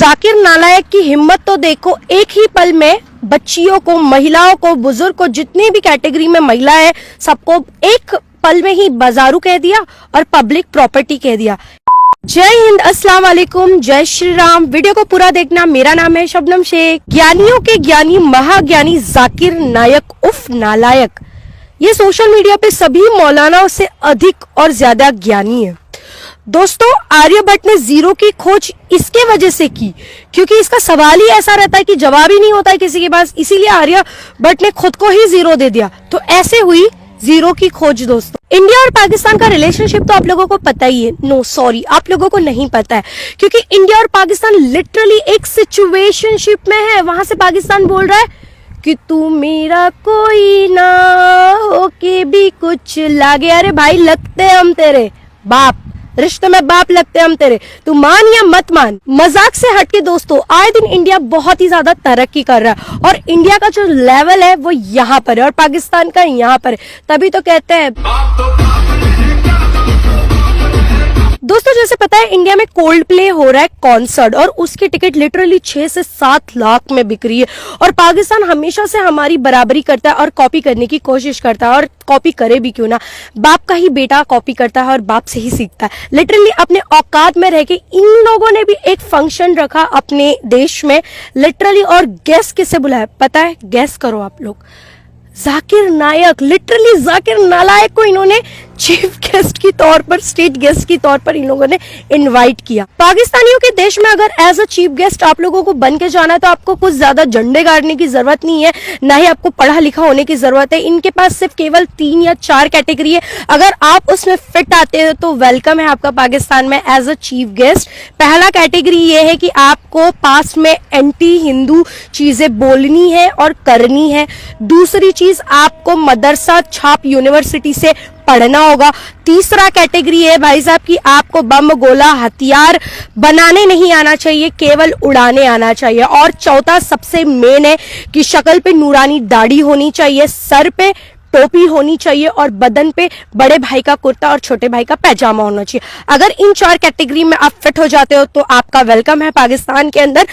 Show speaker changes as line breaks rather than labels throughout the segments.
जाकिर नालायक की हिम्मत तो देखो, एक ही पल में बच्चियों को, महिलाओं को, बुजुर्ग को, जितनी भी कैटेगरी में महिला है सबको एक पल में ही बाजारू कह दिया और पब्लिक प्रॉपर्टी कह दिया। जय हिंद, अस्सलाम वालेकुम, जय श्री राम। वीडियो को पूरा देखना। मेरा नाम है शबनम शेख। ज्ञानियों के ज्ञानी महाज्ञानी जाकिर नायक उफ नालायक, ये सोशल मीडिया पे सभी मौलानाओं से अधिक और ज्यादा ज्ञानी है। दोस्तों, आर्यभट्ट ने जीरो की खोज इसके वजह से की क्योंकि इसका सवाल ही ऐसा रहता है कि जवाब ही नहीं होता है किसी के पास, इसीलिए आर्यभट्ट ने खुद को ही जीरो दे दिया। तो ऐसे हुई जीरो की खोज। दोस्तों, इंडिया और पाकिस्तान का रिलेशनशिप तो आप लोगों को पता ही है। नो सॉरी, आप लोगों को नहीं पता है क्योंकि इंडिया और पाकिस्तान लिटरली एक सिचुएशनशिप में है। वहां से पाकिस्तान बोल रहा है कि तू मेरा कोई ना हो के भी कुछ लागे। अरे भाई, लगते हम तेरे बाप, रिश्ते में बाप लगते हम तेरे, तू मान या मत मान। मजाक से हटके दोस्तों, आए दिन इंडिया बहुत ही ज्यादा तरक्की कर रहा है और इंडिया का जो लेवल है वो यहाँ पर है और पाकिस्तान का यहाँ पर है। तभी तो कहते हैं दोस्तों, जैसे पता है इंडिया में कोल्ड प्ले हो रहा है कॉन्सर्ट और उसकी टिकट लिटरली 6 से 7 लाख में बिक रही है। और पाकिस्तान हमेशा से हमारी बराबरी करता है और कॉपी करने की कोशिश करता है, और कॉपी करे भी क्यों ना, बाप का ही बेटा कॉपी करता है और बाप से ही सीखता है। लिटरली अपने औकात में रह के इन लोगों ने भी एक फंक्शन रखा अपने देश में लिटरली, और गेस्ट किसे बुलाया पता है? गेस्ट करो आप लोग, जाकिर नायक। लिटरली जाकिर नालायक को इन्होंने चीफ गेस्ट की तौर पर, स्टेट गेस्ट की तौर पर इन लोगों ने इनवाइट किया। पाकिस्तानियों के देश में अगर एज अ चीफ गेस्ट आप लोगों को बन के जाना है तो आपको कुछ ज्यादा झंडे गाड़ने की जरूरत नहीं है, ना ही आपको पढ़ा लिखा होने की जरूरत है। इनके पास सिर्फ केवल 3 या 4 कैटेगरी है। अगर आप उसमें फिट आते हो तो वेलकम है आपका पाकिस्तान में एज अ चीफ गेस्ट। पहला कैटेगरी ये है कि आपको पास्ट में एंटी हिंदू चीजें बोलनी है और करनी है। दूसरी चीज, आपको मदरसा छाप यूनिवर्सिटी से पढ़ना होगा। तीसरा कैटेगरी है भाई साहब कि आपको बम गोला हथियार बनाने नहीं आना चाहिए, केवल उड़ाने आना चाहिए। और चौथा सबसे मेन है कि शक्ल पे नूरानी दाढ़ी होनी चाहिए, सर पे टोपी होनी चाहिए और बदन पे बड़े भाई का कुर्ता और छोटे भाई का पैजामा होना चाहिए। अगर इन 4 कैटेगरी में आप फिट हो जाते हो तो आपका वेलकम है पाकिस्तान के अंदर।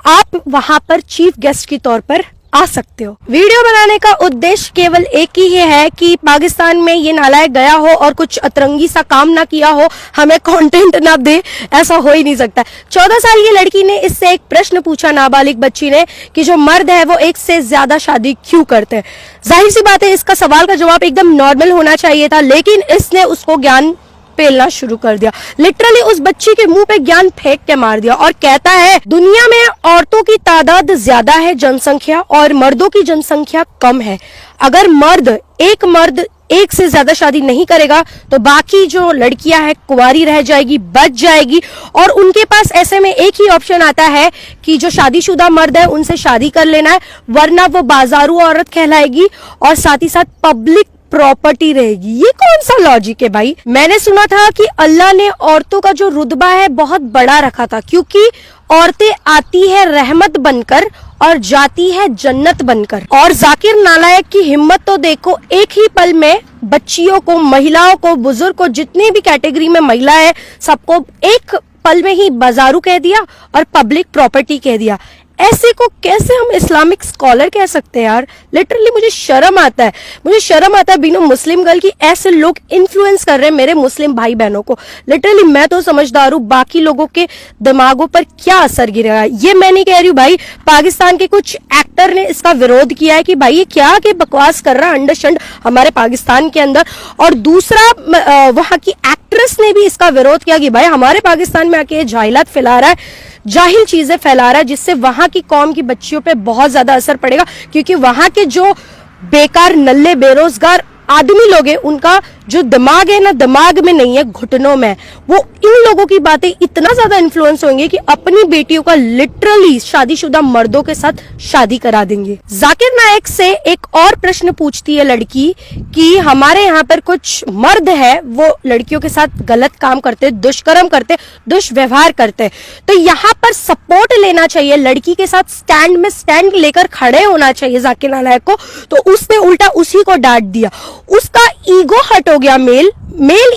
आप वहां पर चीफ गेस्ट के तौर पर आ सकते हो। वीडियो बनाने का उद्देश्य केवल एक ही है कि पाकिस्तान में ये नालायक गया हो और कुछ अतरंगी सा काम ना किया हो, हमें कंटेंट ना दे, ऐसा हो ही नहीं सकता। 14 साल की लड़की ने इससे एक प्रश्न पूछा, नाबालिग बच्ची ने, कि जो मर्द है वो एक से ज्यादा शादी क्यों करते हैं। जाहिर सी बात है इसका सवाल का जवाब एकदम नॉर्मल होना चाहिए था, लेकिन इसने उसको ज्ञान पेलना शुरू कर दिया। लिटरली उस बच्ची के मुंह पे ज्ञान फेंक के मार दिया और कहता है दुनिया में औरतों की तादाद ज्यादा है जनसंख्या और मर्दों की जनसंख्या कम है। अगर एक मर्द एक से ज्यादा शादी नहीं करेगा तो बाकी जो लड़कियां हैं कुंवारी रह जाएगी, बच जाएगी, और उनके पास ऐसे में एक ही ऑप्शन आता है कि जो शादीशुदा मर्द है उनसे शादी कर लेना है, वरना वो बाजारू औरत कहलाएगी और साथ ही साथ पब्लिक प्रॉपर्टी रहेगी। ये कौन सा लॉजिक है भाई? मैंने सुना था कि अल्लाह ने औरतों का जो रुतबा है बहुत बड़ा रखा था क्योंकि औरतें आती है रहमत बनकर और जाती है जन्नत बनकर। और जाकिर नालायक की हिम्मत तो देखो, एक ही पल में बच्चियों को, महिलाओं को, बुजुर्ग को, जितनी भी कैटेगरी में महिला है सबको एक पल में ही बाजारू कह दिया और पब्लिक प्रॉपर्टी कह दिया। ऐसे को कैसे हम इस्लामिक स्कॉलर कह सकते हैं यार? लिटरली मुझे शर्म आता है, बीनो मुस्लिम गर्ल की ऐसे लोग इन्फ्लुएंस कर रहे हैं मेरे मुस्लिम भाई बहनों को। लिटरली मैं तो समझदार हूँ, बाकी लोगों के दिमागों पर क्या असर गिरेगा ये मैं नहीं कह रही हूँ भाई। पाकिस्तान के कुछ एक्टर ने इसका विरोध किया है कि भाई ये क्या के बकवास कर रहा है अंडरस्टैंड हमारे पाकिस्तान के अंदर, और दूसरा वहां की एक्ट्रेस ने भी इसका विरोध किया कि भाई हमारे पाकिस्तान में आके जाहिलात फैला रहा है, जाहिल चीजें फैला रहा है, जिससे वहां की कौम की बच्चियों पे बहुत ज्यादा असर पड़ेगा क्योंकि वहां के जो बेकार नल्ले बेरोजगार आदमी लोग हैं उनका जो दिमाग है ना, दिमाग में नहीं है, घुटनों में। वो इन लोगों की बातें इतना ज्यादा इन्फ्लुएंस होंगे कि अपनी बेटियों का लिटरली शादीशुदा मर्दों के साथ शादी करा देंगे। जाकिर नायक से एक और प्रश्न पूछती है लड़की कि हमारे यहाँ पर कुछ मर्द है वो लड़कियों के साथ गलत काम करते, दुष्कर्म करते, दुष्व्यवहार करते, तो यहाँ पर सपोर्ट लेना चाहिए, लड़की के साथ स्टैंड में स्टैंड लेकर खड़े होना चाहिए जाकिर नायक को। तो उसने उल्टा उसी को डांट दिया। उसका ईगो हट हो गया, मेल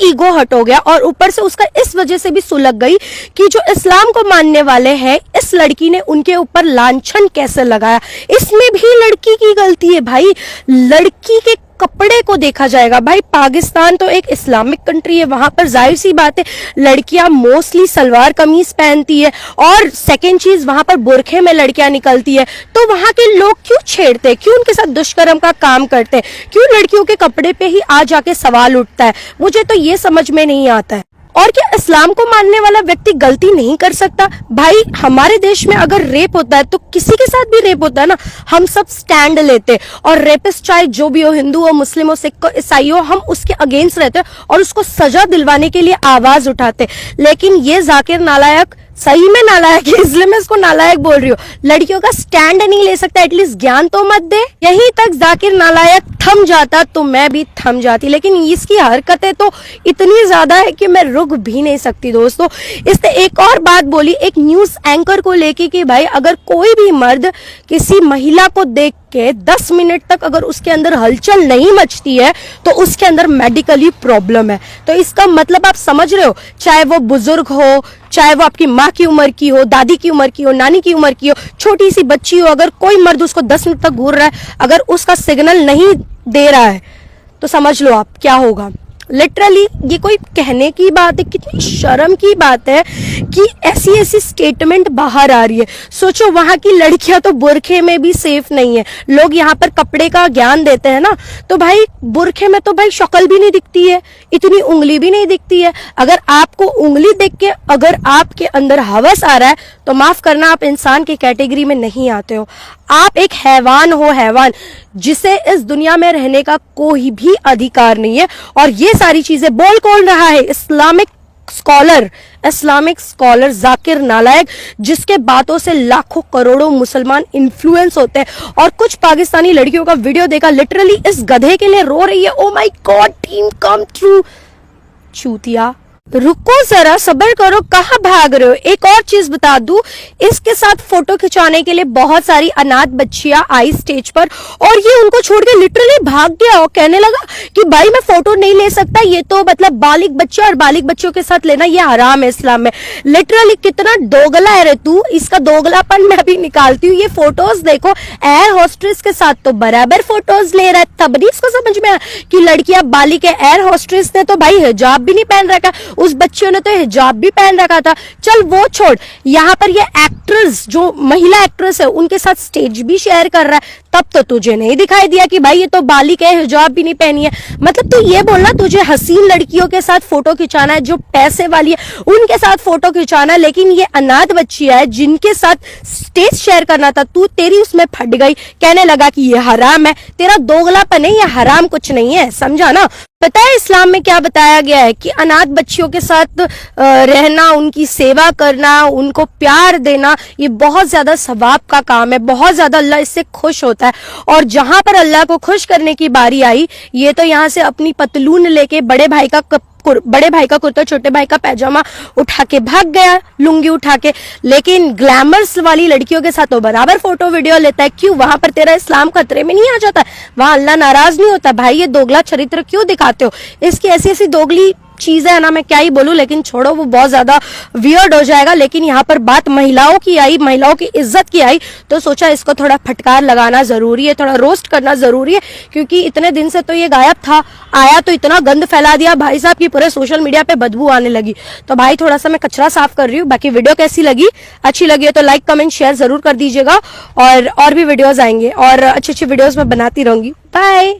ईगो हट हो गया, और ऊपर से उसका इस वजह से भी सुलग गई कि जो इस्लाम को मानने वाले हैं, इस इस लड़की ने उनके ऊपर लांछन कैसे लगाया, इसमें भी लड़की की गलती है भाई। लड़की के कपड़े को देखा जाएगा भाई। पाकिस्तान तो एक इस्लामिक कंट्री है, वहां पर जाहिर सी बात है लड़कियां मोस्टली सलवार कमीज पहनती है, और सेकंड चीज वहां पर बुरखे में लड़कियां निकलती है। तो वहां के लोग क्यों छेड़ते हैं, क्यों उनके साथ दुष्कर्म का काम करते हैं, क्यों लड़कियों के कपड़े पे ही आ जाके सवाल उठता है, मुझे तो ये समझ में नहीं आता है। और क्या इस्लाम को मानने वाला व्यक्ति गलती नहीं कर सकता? भाई हमारे देश में अगर रेप होता है तो किसी के साथ भी रेप होता है ना, हम सब स्टैंड लेते, और रेपिस्ट चाहे जो भी हो, हिंदू हो, मुस्लिम हो, सिख हो, ईसाई हो, हम उसके अगेंस्ट रहते और उसको सजा दिलवाने के लिए आवाज उठाते। लेकिन ये जाकिर नालायक, सही में नालायक है, इसलिए मैं इसको नालायक बोल रही हूँ, लड़कियों का स्टैंड नहीं ले सकता, एटलीस्ट ज्ञान तो मत दे। यहीं तक जाकिर नालायक थम जाता तो मैं भी थम जाती, लेकिन इसकी हरकतें तो इतनी ज्यादा है कि मैं रुक भी नहीं सकती दोस्तों। इसने एक और बात बोली एक न्यूज एंकर को लेके कि भाई अगर कोई भी मर्द किसी महिला को देख के 10 मिनट तक अगर उसके अंदर हलचल नहीं मचती है तो उसके अंदर मेडिकली प्रॉब्लम है। तो इसका मतलब आप समझ रहे हो, चाहे वो बुजुर्ग हो, चाहे वो आपकी माँ की उम्र की हो, दादी की उम्र की हो, नानी की उम्र की हो, छोटी सी बच्ची हो, अगर कोई मर्द उसको 10 मिनट तक घूर रहा है, अगर उसका सिग्नल नहीं दे रहा है तो समझ लो आप क्या होगा। लिटरली ये कोई कहने की बात है, कितनी शर्म की बात है कि ऐसी ऐसी स्टेटमेंट बाहर आ रही है। सोचो वहां की लड़कियां तो बुरखे में भी सेफ नहीं है। लोग यहाँ पर कपड़े का ज्ञान देते हैं ना, तो भाई बुरखे में तो भाई शक्ल भी नहीं दिखती है, इतनी उंगली भी नहीं दिखती है। अगर आपको उंगली देख के अगर आपके अंदर हवस आ रहा है तो माफ करना, आप इंसान की कैटेगरी में नहीं आते हो, आप एक हैवान हो, हैवान जिसे इस दुनिया में रहने का कोई भी अधिकार नहीं है। और ये सारी चीजें बोल कौन रहा है? इस्लामिक स्कॉलर जाकिर नालायक, जिसके बातों से लाखों करोड़ों मुसलमान इन्फ्लुएंस होते हैं। और कुछ पाकिस्तानी लड़कियों का वीडियो देखा, लिटरली इस गधे के लिए रो रही है, oh my God team come through. चूतिया रुको जरा, सब्र करो, कहाँ भाग रहे हो? एक और चीज बता दूं, इसके साथ फोटो खिंचाने के लिए बहुत सारी अनाथ बच्चियां आई स्टेज पर, और ये उनको छोड़ के लिटरली भाग गया और कहने लगा कि भाई मैं फोटो नहीं ले सकता, ये तो मतलब बालिग बच्चे और बालिग बच्चों के साथ लेना ये हराम है इस्लाम में। लिटरली कितना दोगला है रे तू, इसका दोगलापन मैं भी निकालती हूँ। ये फोटोज देखो, एयर होस्टेस के साथ तो बराबर फोटोज ले रहा है, तब नहीं इसको समझ में आया कि लड़कियां बालिग है। एयर होस्टेस ने तो भाई हिजाब भी नहीं पहन रखा, उस बच्चियों ने तो हिजाब भी पहन रखा था। चल वो छोड़, यहाँ पर ये एक्ट्रेस जो महिला एक्ट्रेस है उनके साथ स्टेज भी शेयर कर रहा है, तब तो तुझे नहीं दिखाई दिया कि भाई ये तो बालिग है, हिजाब भी नहीं पहनी है। मतलब तू ये बोलना तुझे हसीन लड़कियों के साथ फोटो खिंचाना है, जो पैसे वाली है उनके साथ फोटो खिंचाना है, लेकिन ये अनाथ बच्चियां है जिनके साथ स्टेज शेयर करना था, तू तेरी उसमें फट गई, कहने लगा कि ये हराम है। तेरा दोगलापन है, ये हराम कुछ नहीं है, समझा ना? पता है इस्लाम में क्या बताया गया है कि अनाथ बच्चियों के साथ रहना, उनकी सेवा करना, उनको प्यार देना, ये बहुत ज्यादा सवाब का काम है, बहुत ज्यादा अल्लाह इससे खुश होता है। और जहां पर अल्लाह को खुश करने की बारी आई, ये तो यहाँ से अपनी पतलून लेके बड़े भाई का कुर्ता, छोटे भाई का पैजामा उठा के भाग गया, लुंगी उठा के। लेकिन ग्लैमर्स वाली लड़कियों के साथ तो बराबर फोटो वीडियो लेता है। क्यों? वहां पर तेरा इस्लाम खतरे में नहीं आ जाता? वहां अल्लाह नाराज नहीं होता? भाई ये दोगला चरित्र क्यों दिखाते हो? इसकी ऐसी ऐसी दोगली चीजें है ना, मैं क्या ही बोलूं, लेकिन छोड़ो, वो बहुत ज्यादा वियर्ड हो जाएगा। लेकिन यहाँ पर बात महिलाओं की आई, महिलाओं की इज्जत की आई, तो सोचा इसको थोड़ा फटकार लगाना जरूरी है, थोड़ा रोस्ट करना जरूरी है, क्योंकि इतने दिन से तो ये गायब था, आया तो इतना गंद फैला दिया भाई साहब की पूरे सोशल मीडिया पे बदबू आने लगी। तो भाई थोड़ा सा मैं कचरा साफ कर रही हूँ। बाकी वीडियो कैसी लगी? अच्छी लगी है तो लाइक कमेंट शेयर जरूर कर दीजिएगा, और भी वीडियोज आएंगे और अच्छी अच्छी वीडियोज मैं बनाती रहूंगी। बाय।